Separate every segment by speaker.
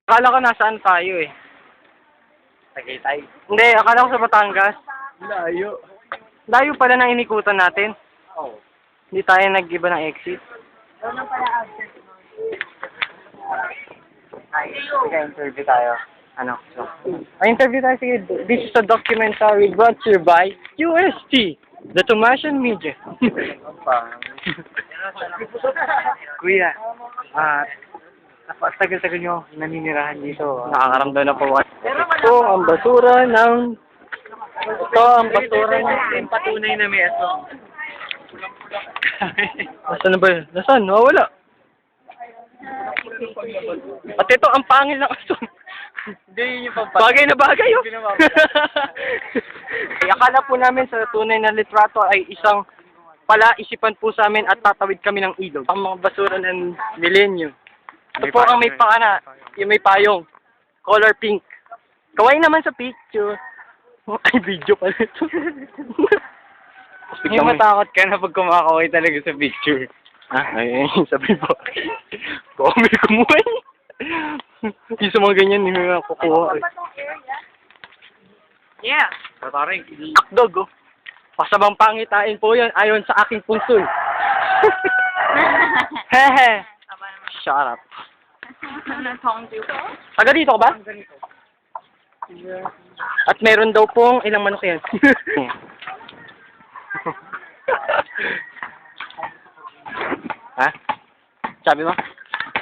Speaker 1: Akala ko nasaan tayo eh.
Speaker 2: Tagaytay.
Speaker 1: Hindi, akala ko sa Batangas.
Speaker 2: Layo.
Speaker 1: Layo pala ng inikutan natin.
Speaker 2: Oo.
Speaker 1: Hindi tayo nag-iba ng exit.
Speaker 2: Nag-interview tayo.
Speaker 1: Ano? Interview tayo. Sige. This is a documentary brought to you by UST, the Tomasian Media.
Speaker 2: Kuya, tagal-tagal nyo naninirahan dito.
Speaker 1: Nakakaramdam na po. Ito ang basura ng... Ito ang basura ng...
Speaker 2: Yung patunay na may asong.
Speaker 1: Nasaan na ba yun? Nasaan? Nawawala. At ito ang pangil ng aso.
Speaker 2: Hindi yun yung
Speaker 1: Bagay na bagay, oh.
Speaker 2: Pinamamala.
Speaker 1: Akala po namin sa tunay na litrato ay isang pala-isipan po sa amin at tatawid kami ng ilog. Ang mga basura ng milenyo. Ito po ang may pakana, yung may payong. Color pink. Kaway naman sa picture. Ay, video pala ito.
Speaker 2: Hindi matakot ka na pag kumakaway talaga sa picture.
Speaker 1: Ay, sabi po. Baka may kumuhay. Hindi sa mga ganyan, hindi mo kukuha.
Speaker 2: Yeah. Parang
Speaker 1: Akdog, oh. Pasabang pangitain po yan, ayon sa aking pusoy. Hehe. Shut up. Taga dito ka ba? At meron daw pong ilang manok yan. Ha? Sabi mo?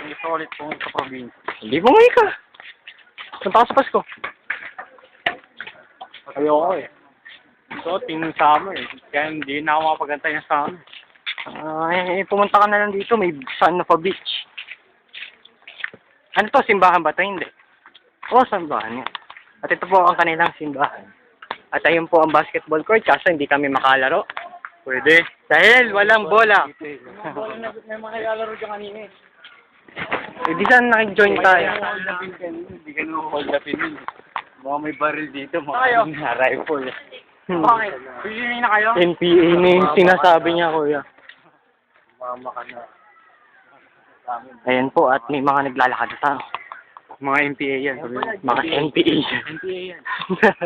Speaker 2: Hindi ko ulit po sa probinsya.
Speaker 1: Hindi mo ngayon ka. Punta ka sa Pasko.
Speaker 2: Ayoko eh. So, tingin summer eh. Kaya hindi na ako makapagantay ng summer.
Speaker 1: Pumunta ka na lang dito, may San Nova Beach. Ano to, simbahan ba ito? Hindi. Oo, simbahan yan. At ito po ang kanilang simbahan. At ayun po ang basketball court, kaso hindi kami makalaro.
Speaker 2: Pwede.
Speaker 1: Dahil walang bola.
Speaker 2: May mga nilalaro dyan kanina eh.
Speaker 1: Hindi saan nakik-join tayo.
Speaker 2: Hindi ka naman hold upin yun. Mga may baril dito,
Speaker 1: Tayo.
Speaker 2: mga rifle.
Speaker 1: Bakit?
Speaker 2: Pili na kayo?
Speaker 1: NPA na yung sinasabi niya, kuya.
Speaker 2: Mama ka na.
Speaker 1: Ayan po, at may mga naglalakad sa
Speaker 2: Mga MPA yan.
Speaker 1: mga NPA.
Speaker 2: MPA yan.